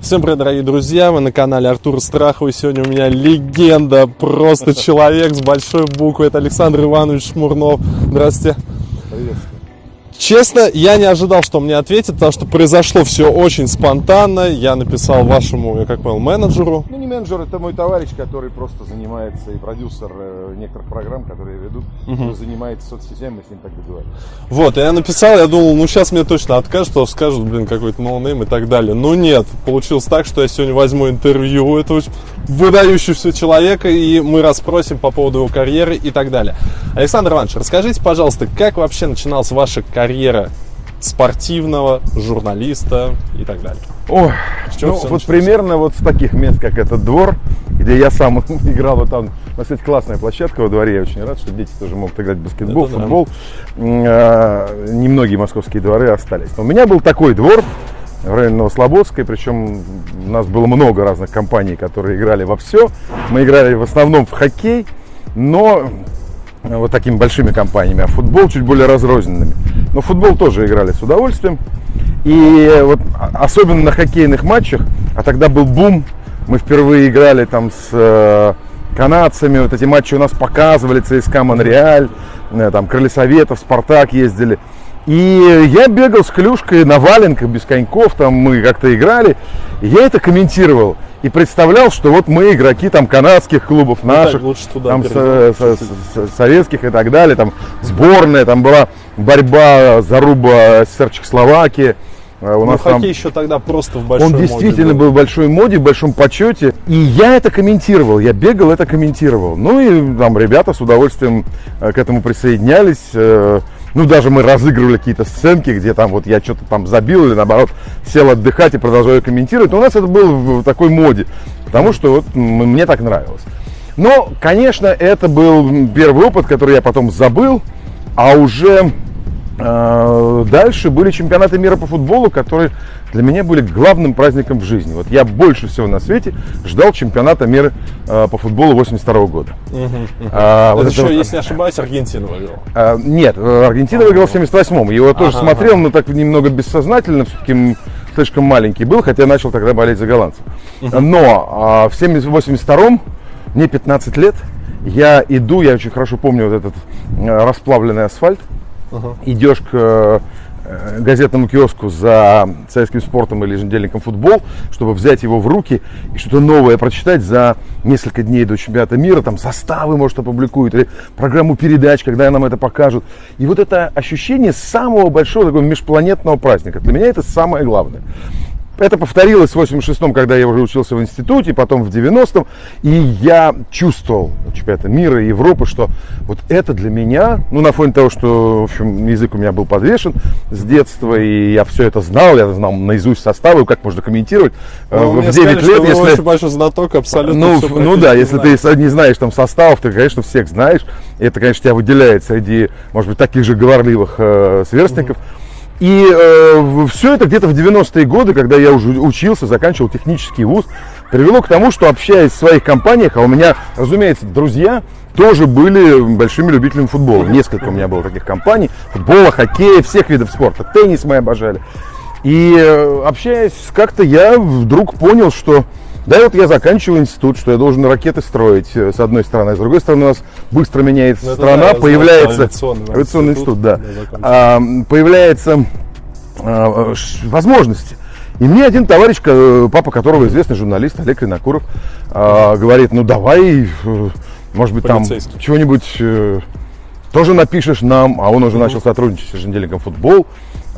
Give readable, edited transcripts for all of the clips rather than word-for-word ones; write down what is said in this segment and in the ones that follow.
Всем привет, дорогие друзья, вы на канале Артура Страхова, и сегодня у меня легенда, просто человек с большой буквы, это Александр Иванович Шмурнов. Здравствуйте. Приветствую. Честно, я не ожидал, что мне ответят, потому что произошло все очень спонтанно. Я написал вашему, я как понял, менеджеру. Ну, не менеджер, это мой товарищ, который просто занимается, и продюсер некоторых программ, которые ведут, который занимается соцсетями, мы с ним так договорились. Вот, я написал, я думал, ну сейчас мне точно откажут, что скажут, блин, какой-то ноунейм и так далее. Но нет, получилось так, что я сегодня возьму интервью у этого выдающегося человека, и мы расспросим по поводу его карьеры и так далее. Александр Иванович, расскажите, пожалуйста, как вообще начиналась ваша карьера спортивного, журналиста и так далее? Ой, ну вот примерно вот с таких мест, как этот двор, где я сам играл, вот там, у нас, кстати, классная площадка во дворе, я очень рад, что дети тоже могут играть в баскетбол, футбол. Немногие московские дворы остались. Но у меня был такой двор в районе Новослободской, причем у нас было много разных компаний, которые играли во все. Мы играли в основном в хоккей, но вот такими большими компаниями, а футбол чуть более разрозненными. Но в футбол тоже играли с удовольствием. И вот особенно на хоккейных матчах, а тогда был бум, мы впервые играли там с канадцами, вот эти матчи у нас показывали, ЦСКА Монреаль, там Крылья Советов, Спартак ездили. И я бегал с клюшкой на валенках, без коньков, там мы как-то играли, и я это комментировал. И представлял, что вот мы игроки там канадских клубов, наших, там советских и так далее, там сборная, там была борьба, заруба СССР Чехословакии. У нас хоккей там еще тогда просто в большой моде. Он действительно был в большой моде, в большом почете. И я это комментировал, я бегал, это комментировал. Ну и там ребята с удовольствием к этому присоединялись. Ну, даже мы разыгрывали какие-то сценки, где там вот я что-то там забил или наоборот сел отдыхать и продолжаю комментировать. Но у нас это было в такой моде, потому что вот мне так нравилось. Но, конечно, это был первый опыт, который я потом забыл, а уже дальше были чемпионаты мира по футболу, которые для меня были главным праздником в жизни. Вот я больше всего на свете ждал чемпионата мира по футболу 82 года. Вот еще, если не ошибаюсь, Аргентина выиграла. Нет, Аргентина выиграла в 78-м. Его тоже смотрел, но так немного бессознательно, все-таки слишком маленький был, хотя начал тогда болеть за голландцев. Но в 82-м, мне 15 лет, я иду, я очень хорошо помню вот этот расплавленный асфальт, идешь к газетному киоску за советским спортом или еженедельником «Футбол», чтобы взять его в руки и что-то новое прочитать за несколько дней до чемпионата мира, там составы, может, опубликуют, или программу передач, когда нам это покажут. И вот это ощущение самого большого такого межпланетного праздника, для меня это самое главное. Это повторилось в 86-м, когда я уже учился в институте, потом в 90-м. И я чувствовал чемпионата мира и Европы, что вот это для меня, ну, на фоне того, что, в общем, язык у меня был подвешен с детства, и я все это знал, я знал наизусть составы, как можно комментировать. В 9 лет, если... если... очень большой знаток, абсолютно Ну да, если ты не знаешь там составов, ты, конечно, всех знаешь. И это, конечно, тебя выделяет среди, может быть, таких же говорливых сверстников. И все это где-то в 90-е годы, когда я уже учился, заканчивал технический вуз, привело к тому, что, общаясь в своих компаниях, а у меня, разумеется, друзья тоже были большими любителями футбола. Несколько у меня было таких компаний, футбола, хоккея, всех видов спорта, теннис мы обожали. И общаясь, как-то я вдруг понял, что да, вот я заканчиваю институт, что я должен ракеты строить, с одной стороны, а с другой стороны у нас быстро меняется страна, появляется авиационный институт, да, появляются возможности. И мне один товарищ, папа которого известный журналист, Олег Винокуров, говорит, ну давай, может быть, там чего-нибудь тоже напишешь нам, а он уже начал сотрудничать с еженедельником «Футбол».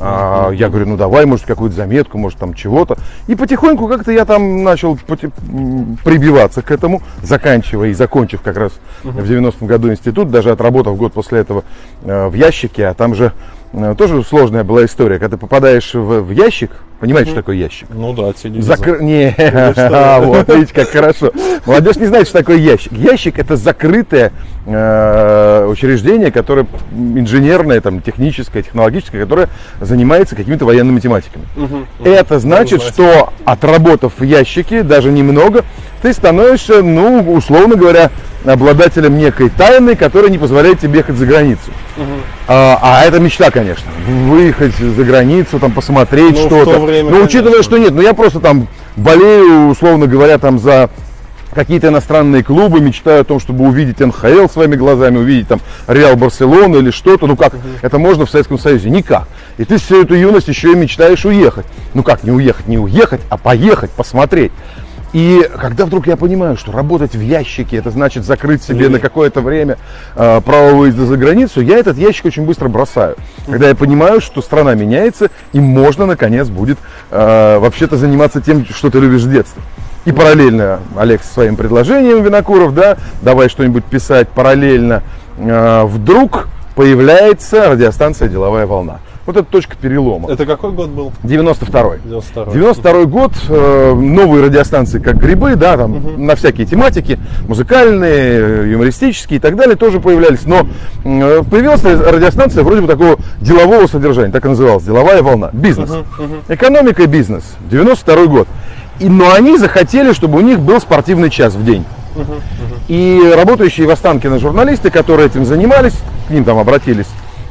Я говорю, ну давай, может, какую-то заметку, может, там чего-то. И потихоньку как-то я там начал прибиваться к этому, заканчивая и закончив как раз в 90-м году институт, даже отработав год после этого в ящике, а там же тоже сложная была история, когда ты попадаешь в ящик, понимаете, что такое ящик? Ну да, вот, видите, как хорошо. Молодежь не знает, что такое ящик. Ящик — это закрытое учреждение, которое инженерное, там, техническое, технологическое, которое занимается какими-то военными тематиками. Это значит, что отработав в ящике, даже немного, ты становишься, ну, условно говоря, обладателем некой тайны, которая не позволяет тебе ехать за границу. А это мечта, конечно. Выехать за границу, там, посмотреть что-то. Но учитывая, что нет, ну я просто там болею, условно говоря, там за какие-то иностранные клубы, мечтаю о том, чтобы увидеть НХЛ своими глазами, увидеть там Реал Барселону или что-то. Ну как это можно в Советском Союзе? Никак. И ты всю эту юность еще и мечтаешь уехать. Ну как не уехать, а поехать, посмотреть. И когда вдруг я понимаю, что работать в ящике, это значит закрыть себе на какое-то время право выезда за границу, я этот ящик очень быстро бросаю. Когда я понимаю, что страна меняется, и можно, наконец, будет вообще-то заниматься тем, что ты любишь с детства. И параллельно, Олег, со своим предложением, Винокуров, да, давай что-нибудь писать, параллельно вдруг появляется радиостанция «Деловая волна». Вот это точка перелома. Это какой год был? 92-й. 92-й год. Новые радиостанции, как грибы, да, там на всякие тематики, музыкальные, юмористические и так далее, тоже появлялись. Но появилась радиостанция вроде бы такого делового содержания, так и называлась, «Деловая волна». Бизнес. Экономика и бизнес. 92-й год. Но они захотели, чтобы у них был спортивный час в день. И работающие в Останкино журналисты, которые этим занимались, к ним там обратились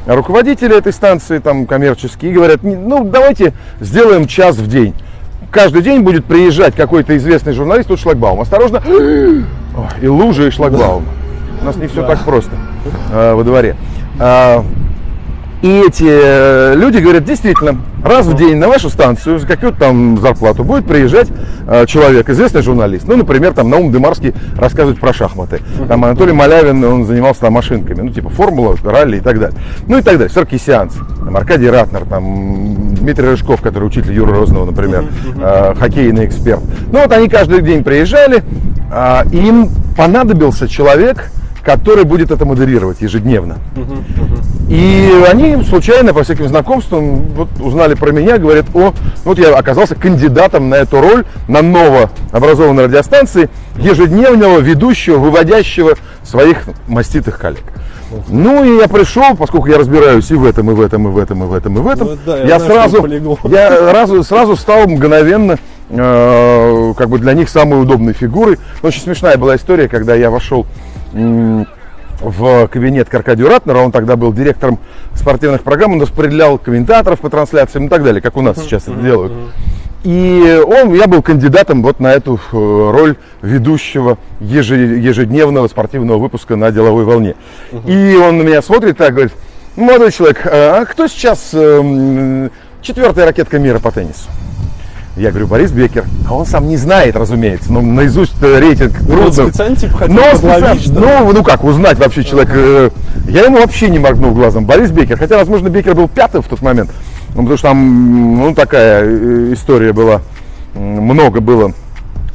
руководители этой станции, там коммерческие, и говорят, ну давайте сделаем час в день. Каждый день будет приезжать какой-то известный журналист, тут шлагбаум. Осторожно, и лужи, и шлагбаум. У нас не все так просто во дворе. И эти люди говорят, действительно, раз в день на вашу станцию за какую-то там зарплату будет приезжать человек, известный журналист. Ну, например, там Наум Дымарский рассказывать про шахматы. Там Анатолий Малявин, он занимался там машинками, ну, типа формула, ралли и так далее. Ну и так далее. Саркисянц, там Аркадий Ратнер, там Дмитрий Рыжков, который учитель Юры Розанова, например, хоккейный эксперт. Ну вот они каждый день приезжали, и им понадобился человек, который будет это модерировать ежедневно. И они случайно, по всяким знакомствам, вот, узнали про меня, говорят, вот я оказался кандидатом на эту роль, на новообразованной радиостанции, ежедневного ведущего, выводящего своих маститых коллег. Ну и я пришел, поскольку я разбираюсь и в этом, и в этом, и в этом, и в этом, и в этом, ну, да, я сразу стал мгновенно как бы для них самой удобной фигурой. Очень смешная была история, когда я вошел в кабинет к Аркадию Ратнеру, он тогда был директором спортивных программ, он распределял комментаторов по трансляциям и так далее, как у нас сейчас это делают. И я был кандидатом вот на эту роль ведущего ежедневного спортивного выпуска на «Деловой волне». И он на меня смотрит и так говорит, молодой человек, а кто сейчас 4-я ракетка мира по теннису? Я говорю, Борис Бекер. А он сам не знает, разумеется. Но наизусть рейтинг трудно. Специально типа хотел подловить, ну как узнать вообще человек. Я ему вообще не моргнул глазом. Борис Бекер. Хотя, возможно, Бекер был 5-м в тот момент. Ну, потому что там, такая история была. Много было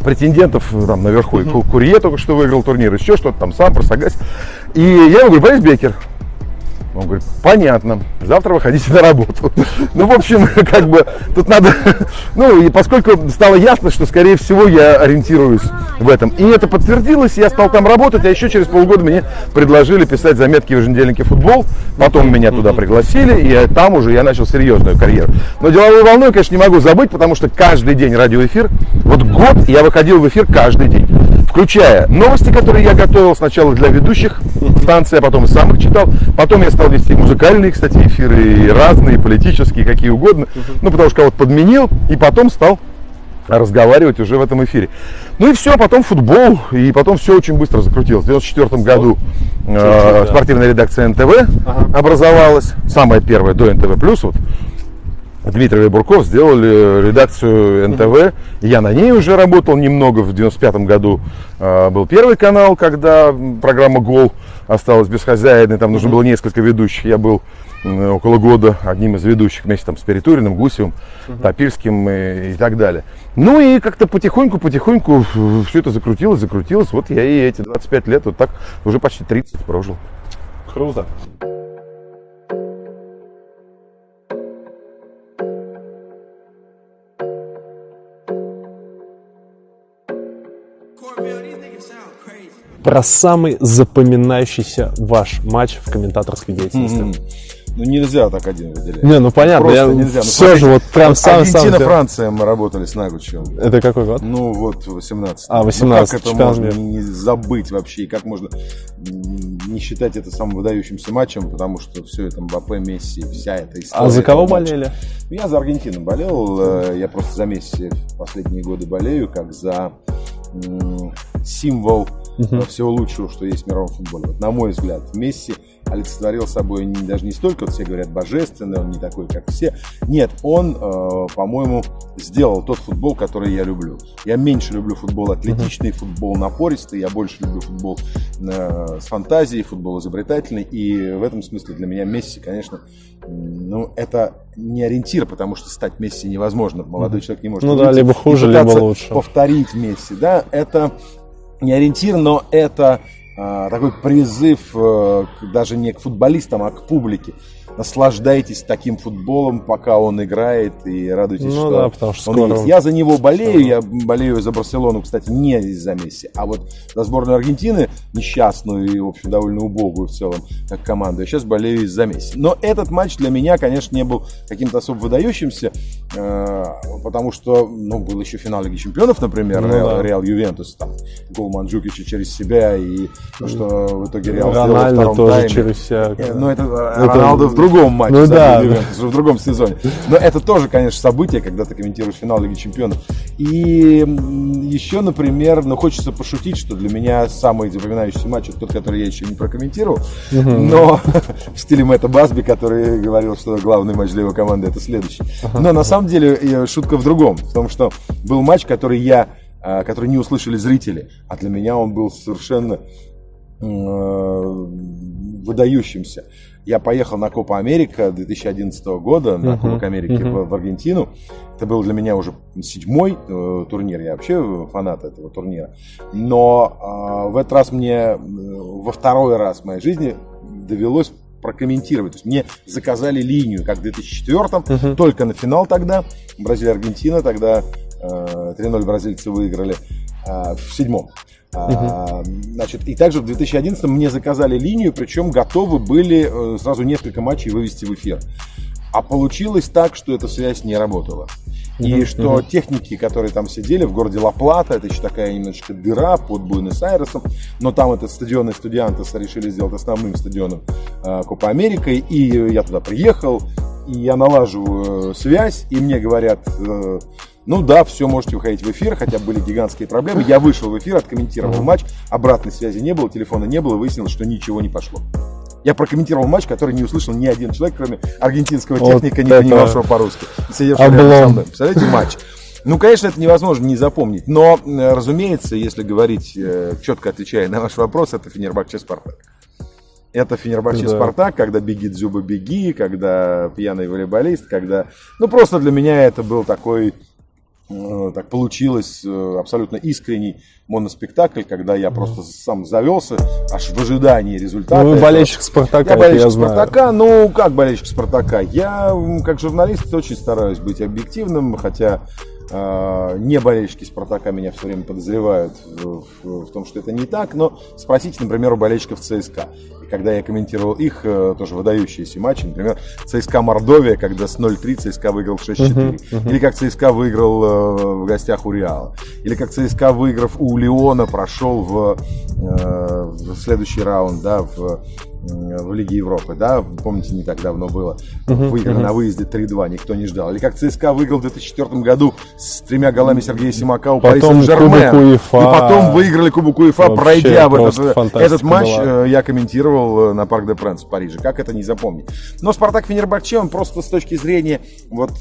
претендентов там наверху. И Курье только что выиграл турнир. Еще что-то там сам, Просагась. И я ему говорю, Борис Бекер. Он говорит, понятно, завтра выходите на работу. Ну, в общем, как бы, тут надо... Ну, и поскольку стало ясно, что, скорее всего, я ориентируюсь в этом. И это подтвердилось, я стал там работать, а еще через полгода мне предложили писать заметки в еженедельнике «Футбол». Потом меня туда пригласили, и там уже я начал серьезную карьеру. Но «Деловую волну», конечно, не могу забыть, потому что каждый день радиоэфир, вот год я выходил в эфир каждый день. Включая новости, которые я готовил сначала для ведущих станций, а потом и сам их читал. Потом я стал вести музыкальные, кстати, эфиры, и разные, политические, какие угодно. Ну, потому что кого-то подменил, и потом стал разговаривать уже в этом эфире. Ну и все, потом футбол, и потом все очень быстро закрутилось. В 1994 году спортивная редакция НТВ образовалась, самая первая до НТВ+. Вот Дмитрий и Бурков сделали редакцию НТВ. Я на ней уже работал немного. В 95 году был первый канал, когда программа «Гол» осталась без хозяина. Там нужно было несколько ведущих. Я был около года одним из ведущих вместе там, с Перетуриным, Гусевым, Топильским и так далее. Ну и как-то потихоньку все это закрутилось. Вот я и эти 25 лет, вот так уже почти 30 прожил. Круто. Про самый запоминающийся ваш матч в комментаторской деятельности. Ну нельзя так один выделять. Не, ну понятно, Просто я нельзя. Ну, все же вот прям сам. Аргентина, Франция мы работали с Нагучевым. Это какой год? Ну вот 18. 18, Ну, как это чемпионат можно мира. не забыть вообще, и как можно не считать это самым выдающимся матчем, потому что все это Мбаппе, Месси, вся эта история. А за кого этого матча. болели? Я за Аргентину болел, я просто за Месси последние годы болею, как за символ всего лучшего, что есть в мировом футболе. Вот, на мой взгляд, Месси олицетворил собой даже не столько, вот все говорят, божественный, он не такой, как все. Нет, он, по-моему, сделал тот футбол, который я люблю. Я меньше люблю футбол атлетичный, футбол напористый, я больше люблю футбол с фантазией, футбол изобретательный. И в этом смысле для меня Месси, конечно, ну, это не ориентир, потому что стать Месси невозможно. Молодой человек не может да, либо хуже, либо лучше. Повторить Месси, да, это не ориентир, но это такой призыв даже не к футболистам, а к публике. Наслаждайтесь таким футболом, пока он играет, и радуйтесь, ну, что, да, потому что он скоро... есть. Я за него болею, я болею за Барселону, кстати, не из-за Месси, а вот за сборную Аргентины, несчастную и, в общем, довольно убогую в целом, как команду, я сейчас болею из-за Месси. Но этот матч для меня, конечно, не был каким-то особо выдающимся, потому что, ну, был еще финал Лиги Чемпионов, например, Реал Ювентус, там, гол Манджукича через себя, и что в итоге Реал сделал во втором тоже тайме. через себя. Ну, это Роналдо в другом матче, ну, да, Ювентус, в другом сезоне. Но это тоже, конечно, событие, когда ты комментируешь финал Лиги Чемпионов. И еще, например, ну, хочется пошутить, что для меня самый запоминающийся матч это тот, который я еще не прокомментировал, но в стиле Мэтта Басби, который говорил, что главный матч для его команды это следующий. Но на самом деле шутка в другом, в том, что был матч, который не услышали зрители, а для меня он был совершенно выдающимся. Я поехал на Копа Америка 2011 года, на Кубок Америки в Аргентину. Это был для меня уже 7-й турнир, я вообще фанат этого турнира. Но в этот раз мне, во второй раз в моей жизни довелось прокомментировать. То есть мне заказали линию, как в 2004-м, только на финал тогда. Бразилия-Аргентина, тогда 3-0 бразильцы выиграли в 7-м. Значит, и также в 2011 мне заказали линию, причем готовы были сразу несколько матчей вывести в эфир. А получилось так, что эта связь не работала. И что техники, которые там сидели в городе Ла-Плата, это еще такая немножечко дыра под Буэнос-Айресом, но там этот стадион Эстудиантес решили сделать основным стадионом Копа Америка, и я туда приехал, и я налаживаю связь, и мне говорят... Ну да, все, можете выходить в эфир, хотя были гигантские проблемы. Я вышел в эфир, откомментировал матч, обратной связи не было, телефона не было, выяснилось, что ничего не пошло. Я прокомментировал матч, который не услышал ни один человек, кроме аргентинского техника, не понимавшего по-русски, сидевшего рядом со мной. Представляете, матч? Ну, конечно, это невозможно не запомнить, но, разумеется, если говорить, четко отвечая на ваш вопрос, это Фенербахче Спартак. Это Фенербахче Спартак, когда беги, Дзюба, беги, когда пьяный волейболист, когда... Ну, просто для меня это был такой... Так получилось абсолютно искренний моноспектакль, когда я просто сам завелся, аж в ожидании результата. Ну, вы болельщик Спартака, я болельщик Спартака, ну, как болельщик Спартака? Я, как журналист, очень стараюсь быть объективным, хотя не болельщики Спартака меня все время подозревают в том, что это не так, но спросите, например, у болельщиков ЦСКА. И когда я комментировал их, тоже выдающиеся матчи, например, ЦСКА Мордовия, когда с 0-3 ЦСКА выиграл 6-4. Или как ЦСКА выиграл в гостях у Реала. Или как ЦСКА, выиграв у Лиона, прошел в следующий раунд, да, в Лиге Европы, да, помните, не так давно было, выиграли на выезде 3-2, никто не ждал. Или как ЦСКА выиграл в 2004 году с 3 голами Сергея Симака у Пари Сен-Жермен. И потом выиграли Кубок УЕФА, пройдя в этот матч, я комментировал на Парк де Пренс в Париже. Как это не запомнить? Но Спартак Фенербахче, он просто с точки зрения вот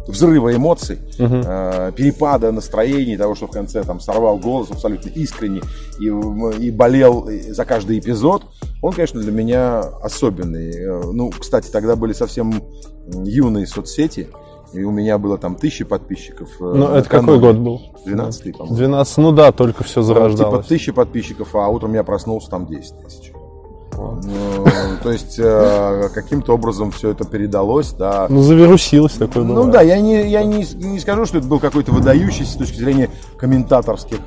взрыва эмоций, перепада настроений, того, что в конце там сорвал голос абсолютно искренне и болел за каждый эпизод, он, конечно, для меня особенный. Ну, кстати, тогда были совсем юные соцсети, и у меня было там 1000 подписчиков. Ну, это какой год был? 12-й, по-моему. 12, ну да, только все зарождалось. Типа 1000 подписчиков, а утром я проснулся, там 10 тысяч. То есть каким-то образом все это передалось, да. Ну, завирусилось такое бывает. Ну да, я не скажу, что это был какой-то выдающийся с точки зрения комментаторских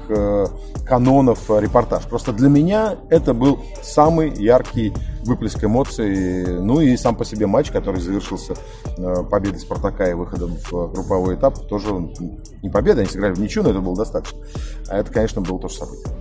канонов репортаж. Просто для меня это был самый яркий выплеск эмоций. Ну и сам по себе матч, который завершился победой Спартака и выходом в групповой этап, тоже не победа, они сыграли в ничью, но это было достаточно. А это, конечно, было тоже событие.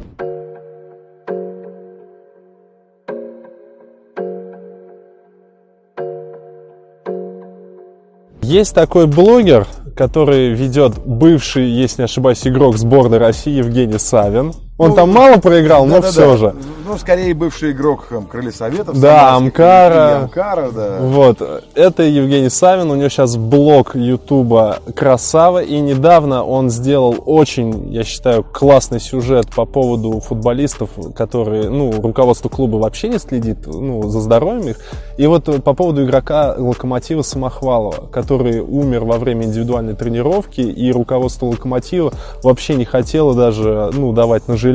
Есть такой блогер, который ведет бывший, если не ошибаюсь, игрок сборной России Евгений Савин. Он там мало проиграл, но все же. Ну, скорее, бывший игрок Крылья Советов. Да, Амкара. Да. Вот. Это Евгений Савин. У него сейчас блог Ютуба «Красава». И недавно он сделал очень, я считаю, классный сюжет по поводу футболистов, которые, руководство клуба вообще не следит, за здоровьем их. И вот по поводу игрока «Локомотива» Самохвалова, который умер во время индивидуальной тренировки, и руководство «Локомотива» вообще не хотело даже, давать на жилье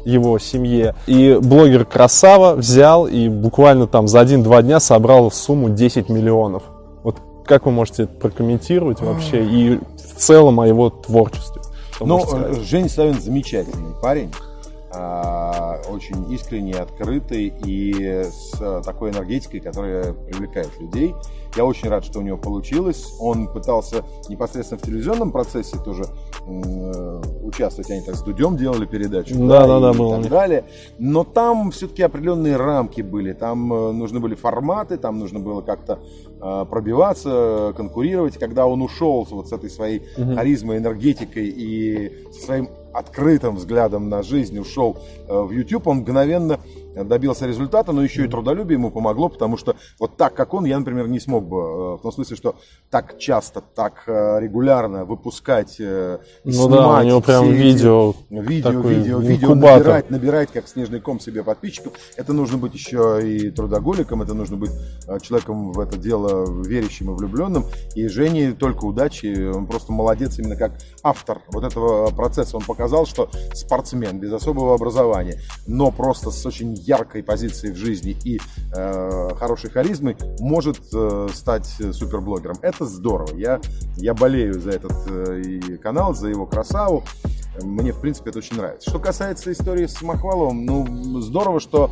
его семье. И блогер Красава взял и буквально там за 1-2 дня собрал сумму 10 миллионов. Вот как вы можете это прокомментировать вообще и в целом о его творчестве? Женя Савин замечательный парень. Очень искренний, открытый и с такой энергетикой, которая привлекает людей. Я очень рад, что у него получилось. Он пытался непосредственно в телевизионном процессе тоже участвовать. Они так с Дудем делали передачу. Да, и было. так далее. Но там все-таки определенные рамки были. Там нужны были форматы, там нужно было как-то пробиваться, конкурировать. Когда он ушел вот с этой своей харизмой, энергетикой и со своим открытым взглядом на жизнь ушел в YouTube, он мгновенно добился результата, но еще и трудолюбие ему помогло, потому что вот так, как он, я, например, не смог бы, в том смысле, что так часто, так регулярно выпускать, снимать, у него прям видео набирать как снежный ком себе подписчиков. Это нужно быть еще и трудоголиком, это нужно быть человеком в это дело верящим и влюбленным. И Жене только удачи, он просто молодец именно как автор вот этого процесса. Он показал, что спортсмен без особого образования, но просто с очень яркой позицией в жизни и хорошей харизмой может стать суперблогером. Это здорово. Я болею за этот канал, за его красаву. Мне, в принципе, это очень нравится. Что касается истории с Самохваловым, здорово, что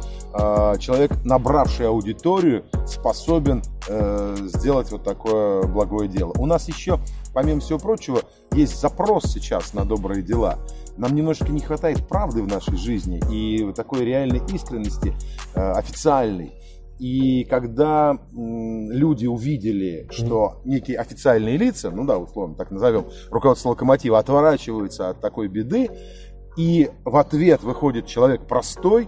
человек, набравший аудиторию, способен сделать вот такое благое дело. У нас еще, помимо всего прочего, есть запрос сейчас на добрые дела. Нам немножечко не хватает правды в нашей жизни и такой реальной искренности, официальной. И когда люди увидели, что некие официальные лица, условно так назовем, руководство Локомотива отворачиваются от такой беды, и в ответ выходит человек простой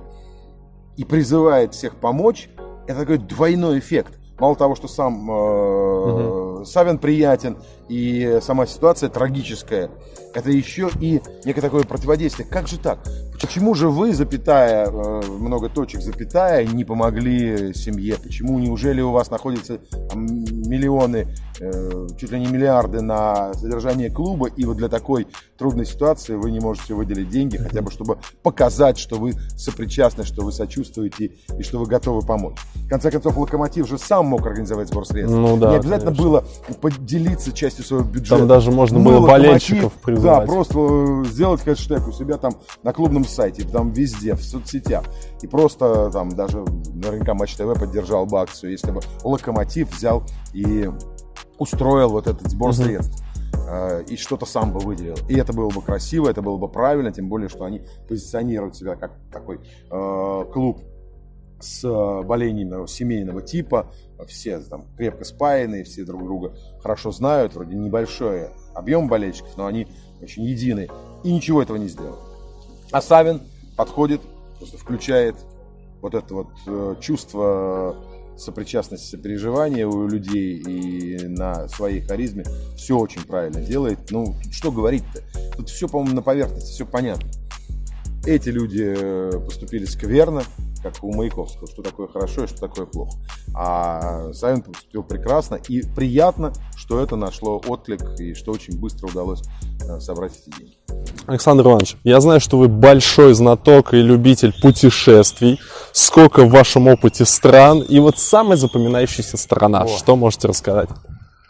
и призывает всех помочь, это такой двойной эффект. Мало того, что сам Савин приятен и сама ситуация трагическая, это еще и некое такое противодействие. Как же так? Почему же вы, запятая, много точек, запятая, не помогли семье? Почему, неужели у вас находятся миллионы, чуть ли не миллиарды на содержание клуба, и вот для такой трудной ситуации вы не можете выделить деньги, хотя бы чтобы показать, что вы сопричастны, что вы сочувствуете и что вы готовы помочь? В конце концов, Локомотив же сам мог организовать сбор средств. Не обязательно было поделиться частью своего бюджета. Там даже можно было болельщиков призвать. Да, просто сделать хэштег у себя там на клубном сайте, там везде, в соцсетях. И просто там даже наверняка Матч ТВ поддержал бы акцию, если бы Локомотив взял и устроил вот этот сбор средств. И что-то сам бы выделил. И это было бы красиво, это было бы правильно, тем более, что они позиционируют себя как такой клуб с болельниками семейного типа, все там крепко спаянные, все друг друга хорошо знают, вроде небольшой объем болельщиков, но они очень едины, и ничего этого не сделали. А Савин подходит, просто включает вот это вот чувство сопричастности, сопереживания у людей и на своей харизме все очень правильно делает. Что говорить-то? Тут все, по-моему, на поверхности, все понятно. Эти люди поступили скверно, как у Маяковского, что такое хорошо и что такое плохо. А Савин поступил прекрасно, и приятно, что это нашло отклик и что очень быстро удалось собрать эти деньги. Александр Иванович, я знаю, что вы большой знаток и любитель путешествий. Сколько в вашем опыте стран? И вот самая запоминающаяся страна. Что можете рассказать?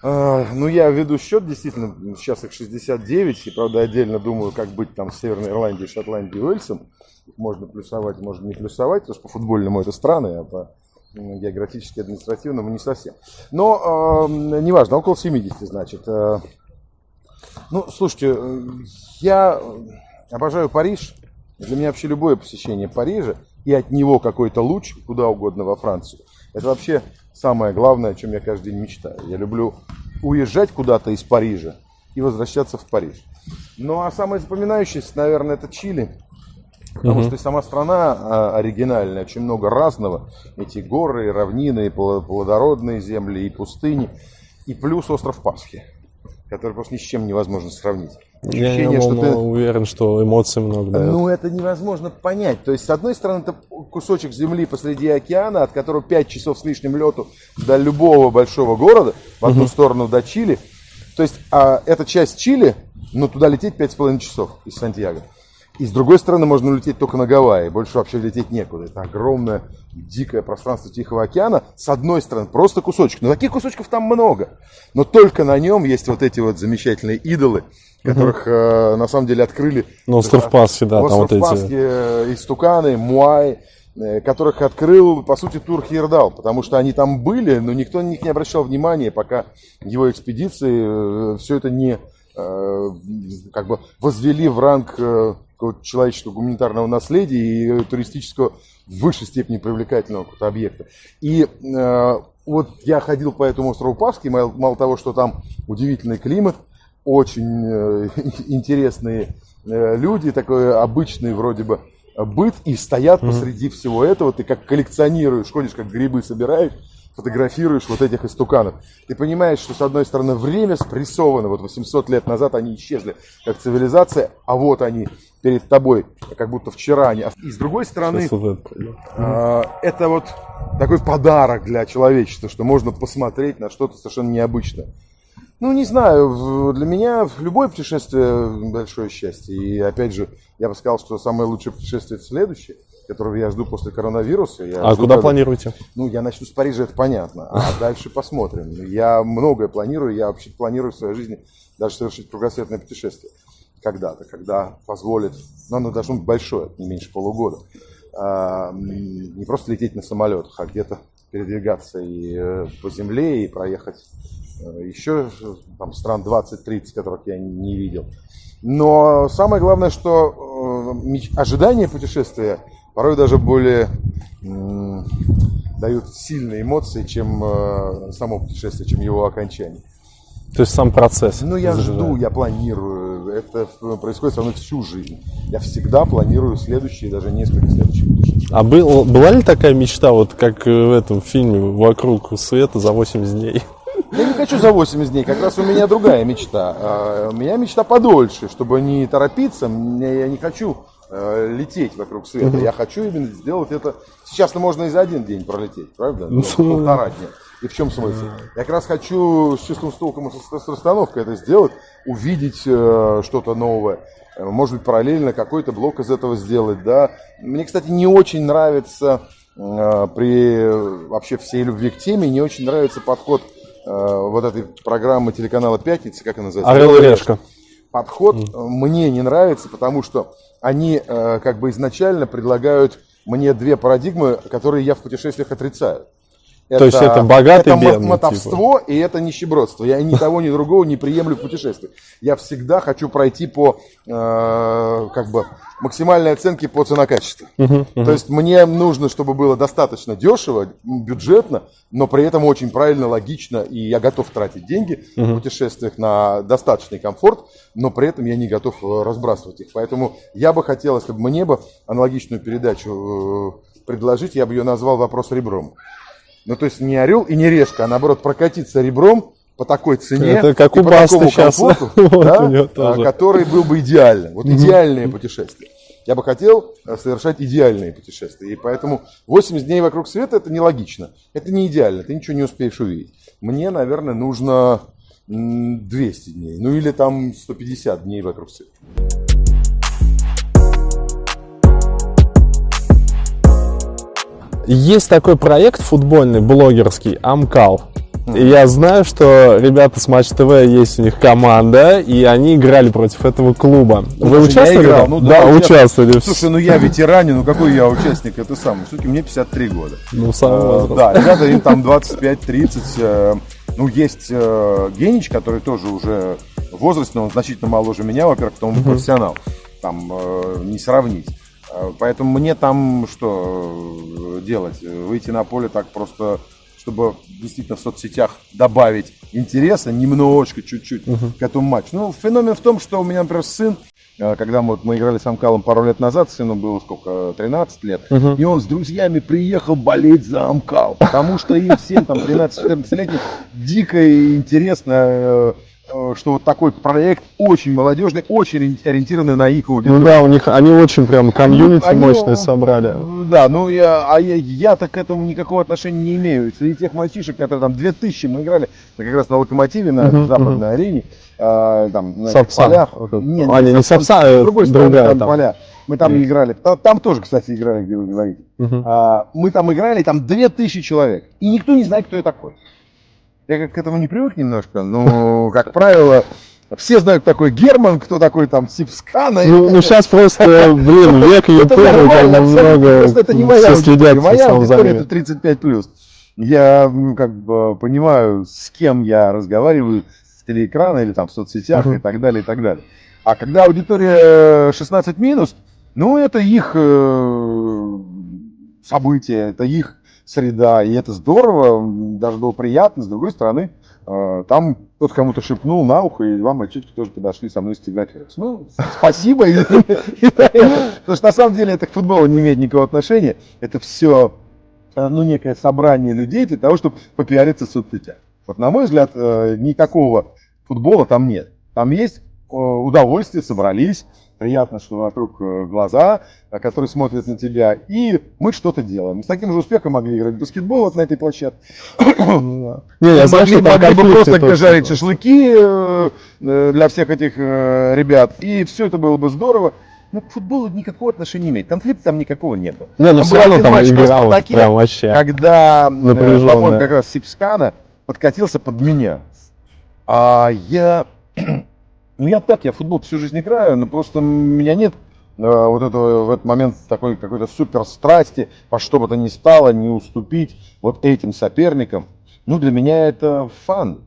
Ну, я веду счет, действительно, сейчас их 69, и, правда, отдельно думаю, как быть там с Северной Ирландией, Шотландией, Уэльсом. Можно плюсовать, можно не плюсовать, потому что по футбольному это страны, а по географически административному не совсем. Но неважно, около 70, значит. Ну, слушайте, я обожаю Париж. Для меня вообще любое посещение Парижа и от него какой-то луч куда угодно во Францию. Это вообще самое главное, о чем я каждый день мечтаю. Я люблю уезжать куда-то из Парижа и возвращаться в Париж. Ну, а самое запоминающееся, наверное, это Чили. Потому что и сама страна оригинальная, очень много разного. Эти горы, и равнины, и плодородные земли, и пустыни. И плюс остров Пасхи, который просто ни с чем невозможно сравнить. Я уверен, что эмоций много. Ну, это невозможно понять. То есть, с одной стороны, это кусочек земли посреди океана, от которого 5 часов с лишним лету до любого большого города, в одну сторону до Чили. То есть, эта часть Чили, но туда лететь 5,5 часов из Сантьяго. И с другой стороны, можно улететь только на Гавайи. Больше вообще лететь некуда. Это огромное, дикое пространство Тихого океана. С одной стороны, просто кусочек. Но таких кусочков там много. Но только на нем есть вот эти вот замечательные идолы, которых на самом деле открыли. Ну, остров Пасхи, да. Остров там вот Пасхи, истуканы, муай, которых открыл, по сути, Тур Хейердал. Потому что они там были, но никто на них не обращал внимания, пока его экспедиции все это не как бы возвели в ранг человеческого гуманитарного наследия и туристического в высшей степени привлекательного какого-то объекта. И вот я ходил по этому острову Пасхи, мало того, что там удивительный климат, очень интересные люди, такой обычный вроде бы быт, и стоят посреди всего этого, ты как коллекционируешь, ходишь как грибы собираешь, фотографируешь вот этих истуканов. Ты понимаешь, что с одной стороны время спрессовано, вот 800 лет назад они исчезли как цивилизация, а вот они перед тобой, как будто вчера они. И с другой стороны, это вот такой подарок для человечества, что можно посмотреть на что-то совершенно необычное. Ну, не знаю, для меня любое путешествие большое счастье. И опять же, я бы сказал, что самое лучшее путешествие это следующее, которого я жду после коронавируса. Куда планируете? Ну, я начну с Парижа, это понятно, а дальше посмотрим. Я многое планирую, я вообще планирую в своей жизни даже совершить кругосветное путешествие. Когда-то, когда позволит, но оно должно быть большое, не меньше полугода. Не просто лететь на самолетах, а где-то передвигаться и по земле, и проехать еще там, стран 20-30, которых я не видел. Но самое главное, что ожидание путешествия порой даже более дают сильные эмоции, чем само путешествие, чем его окончание. То есть сам процесс. Ну, я жду, я планирую. Это происходит со мной всю жизнь. Я всегда планирую следующие, даже несколько следующих путешествий. А была ли такая мечта, вот как в этом фильме «Вокруг света за 80 дней»? Я не хочу за 80 дней, как раз у меня другая мечта. У меня мечта подольше, чтобы не торопиться. Я не хочу лететь вокруг света. Я хочу именно сделать это. Сейчас можно и за один день пролететь, правда? Полтора дня. И в чем смысл? Я как раз хочу с чувством толком и с расстановкой это сделать, увидеть что-то новое. Может быть, параллельно какой-то блок из этого сделать, да. Мне, кстати, не очень нравится при вообще всей любви к теме, не очень нравится подход вот этой программы телеканала «Пятница», как она называется? «Орел и решка». Подход мне не нравится, потому что они как бы изначально предлагают мне две парадигмы, которые я в путешествиях отрицаю. То есть это богатый, это бедный, мотовство и это нищебродство. Я ни того, ни другого не приемлю в путешествиях. Я всегда хочу пройти по как бы максимальной оценке по цена-качество. То есть мне нужно, чтобы было достаточно дешево, бюджетно, но при этом очень правильно, логично, и я готов тратить деньги в путешествиях на достаточный комфорт, но при этом я не готов разбрасывать их. Поэтому я бы хотел, если бы мне бы аналогичную передачу предложить, я бы ее назвал «Вопрос ребром». Ну, то есть не орел и не решка, а наоборот прокатиться ребром по такой цене, это как у по Басты такому сейчас. комфорту, Вот да, который был бы идеальным. Вот идеальное путешествие. Я бы хотел совершать идеальные путешествия. И поэтому 80 дней вокруг света это нелогично. Это не идеально, ты ничего не успеешь увидеть. Мне, наверное, нужно 200 дней. Ну или там 150 дней вокруг света. Есть такой проект футбольный, блогерский, Амкал. И я знаю, что ребята с Матч ТВ, есть у них команда, и они играли против этого клуба. Вы участвовали? Я играл, ну, да, участвовали. Слушай, ну я ветеранин, ну какой я участник, это самое. Все-таки мне 53 года. Ну, сам да, ребята, им там 25-30. Ну, есть Генич, который тоже уже в возрасте, но он значительно моложе меня, во-первых, потому что профессионал. Там не сравнить. Поэтому мне там что делать? Выйти на поле так просто, чтобы действительно в соцсетях добавить интереса немножко, чуть-чуть к этому матчу. Ну, феномен в том, что у меня, например, сын, когда мы играли с Амкалом пару лет назад, сыну было сколько, 13 лет, и он с друзьями приехал болеть за Амкал, потому что им всем, там, 13-14-летним, дико интересно, что вот такой проект очень молодежный, очень ориентированный на их аудиторию. Ну да, у них они очень прям комьюнити мощное собрали. Да, ну я-то к этому никакого отношения не имею. Среди тех мальчишек, которые там 2000 мы играли, как раз на Локомотиве, на западной арене, там на полях. Не Сапса, а другая там поля. Мы там играли. Там тоже, кстати, играли, где вы говорите. Мы там играли, там 2000 человек. И никто не знает, кто я такой. Я к этому не привык немножко, но, как правило, все знают, кто такой Герман, кто такой там Сипскан. Ну сейчас просто, век ютуба, там много, это не моя аудитория, моя аудитория это 35+. Я как бы понимаю, с кем я разговариваю с телеэкрана или там в соцсетях и так далее, и так далее. А когда аудитория 16+, ну это их событие, это их среда, и это здорово, даже было приятно. С другой стороны, там кто-то кому-то шепнул на ухо, и два мальчишки тоже подошли со мной сфотографироваться. Ну, спасибо. Потому что на самом деле это к футболу не имеет никакого отношения. Это все, ну, некое собрание людей для того, чтобы попиариться в соцсетях. Вот, на мой взгляд, никакого футбола там нет. Там есть удовольствие, собрались. Приятно, что вокруг глаза, которые смотрят на тебя, и мы что-то делаем. Мы с таким же успехом могли играть в баскетбол вот на этой площадке. Я могли бы просто жарить шашлыки для всех этих ребят, и все это было бы здорово. Но к футболу никакого отношения не имеет. Конфликта там никакого нету. Не, ну все равно там игра вот прям вообще. Когда, по-моему, как раз Сипскана подкатился под меня. А я... Ну я в футбол всю жизнь играю, но просто у меня нет вот этого в этот момент такой какой-то супер страсти, во что бы то ни стало, не уступить вот этим соперникам. Ну для меня это фан.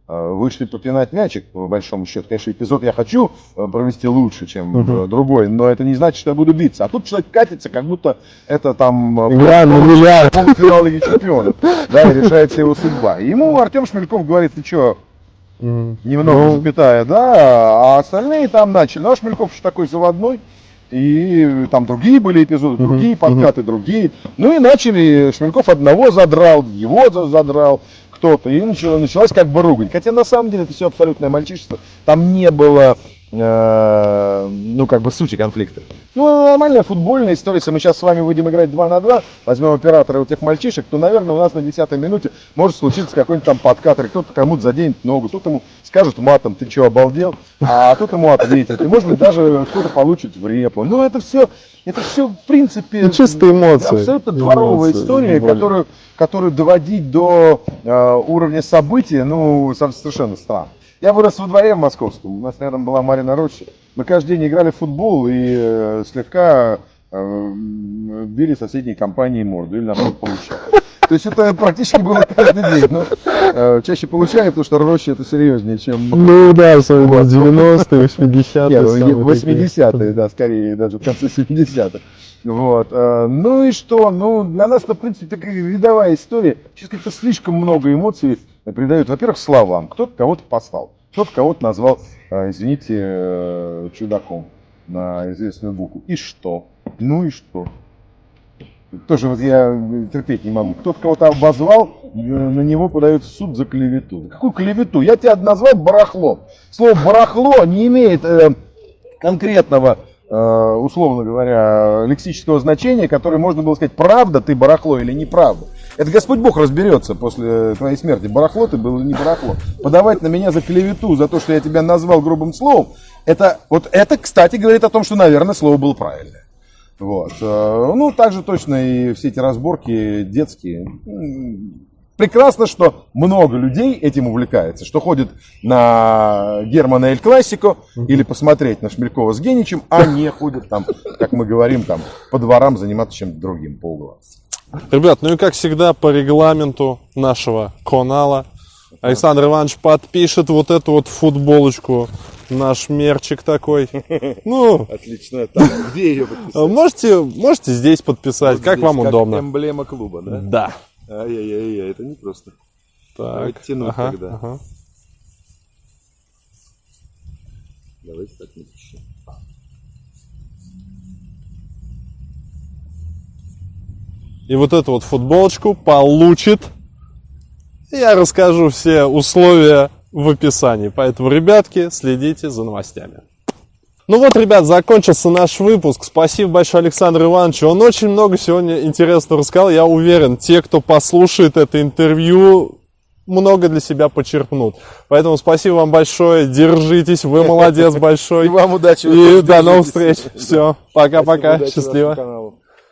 Вышли попинать мячик, по большому счету. Конечно, эпизод я хочу провести лучше, чем другой, но это не значит, что я буду биться. А тут человек катится, как будто это там полуфинал Лиги Чемпионов, да, и решается его судьба. И ему Артем Шмельков говорит: ты что? Немного запятая, да, а остальные там начали. Ну, а Шмельков же такой заводной, и там другие были эпизоды, другие подкаты, другие. Ну и начали, Шмельков одного задрал, его задрал кто-то, и началась как бы ругань. Хотя на самом деле это все абсолютное мальчишество, там не было, ну как бы сути конфликта. Ну, нормальная футбольная история. Если мы сейчас с вами будем играть 2 на 2, возьмем оператора у тех мальчишек, то, наверное, у нас на 10-й минуте может случиться какой-нибудь там подкат, или кто-то кому-то заденет ногу, кто-то ему скажет матом: ты что, обалдел? А кто-то ему ответит. И, может быть, даже кто-то получит в репу. Ну, это все в принципе, ну, чистые эмоции. Абсолютно дворовая история, которую доводить до уровня события, ну, совершенно странно. Я вырос во дворе в московском, у нас рядом была Марина Роща. Мы каждый день играли в футбол и слегка били соседней компании морду, или наоборот получали. То есть это практически было каждый день. Но чаще получали, потому что Роща это серьезнее, чем... Ну да, особенно 90-е, 80-е. 80-е, да, скорее даже в конце 70-х. Вот. Ну и что? Ну, для нас это, в принципе, такая рядовая история. Сейчас как-то слишком много эмоций придают, во-первых, словам. Кто-то кого-то послал, кто-то кого-то назвал, извините, чудаком на известную букву. И что? Ну и что? Тоже вот я терпеть не могу. Кто-то кого-то обозвал, на него подают в суд за клевету. Какую клевету? Я тебя назвал барахлом. Слово барахло не имеет конкретного, условно говоря, лексического значения, которое можно было сказать: правда ты барахло или неправда. Это Господь Бог разберется после твоей смерти. Барахло ты был или не барахло. Подавать на меня за клевету, за то, что я тебя назвал грубым словом, это, кстати, говорит о том, что, наверное, слово было правильное. Вот. Ну, также точно и все эти разборки детские. Прекрасно, что много людей этим увлекается, что ходит на Германа Эль Классико или посмотреть на Шмелькова с Геничем, а не ходят там, как мы говорим, там по дворам заниматься чем-то другим полгода. Ребят, ну и как всегда по регламенту нашего канала Александр Иванович подпишет вот эту вот футболочку, наш мерчик такой. Ну, Отлично. Так, где ее подписать? можете здесь подписать, Вот как здесь, вам как удобно. Эмблема клуба, да? Да. Ай-яй-яй, это не просто. Так, Тянуть ага, тогда. ага. Давайте так напишем. И вот эту вот футболочку получит. Я расскажу все условия в описании. Поэтому, ребятки, следите за новостями. Ну вот, ребят, закончился наш выпуск. Спасибо большое Александру Ивановичу. Он очень много сегодня интересного рассказал. Я уверен, те, кто послушает это интервью, много для себя почерпнут. Поэтому спасибо вам большое. Держитесь. Вы молодец большой. И вам удачи. И до новых встреч. Все. Пока-пока. Счастливо.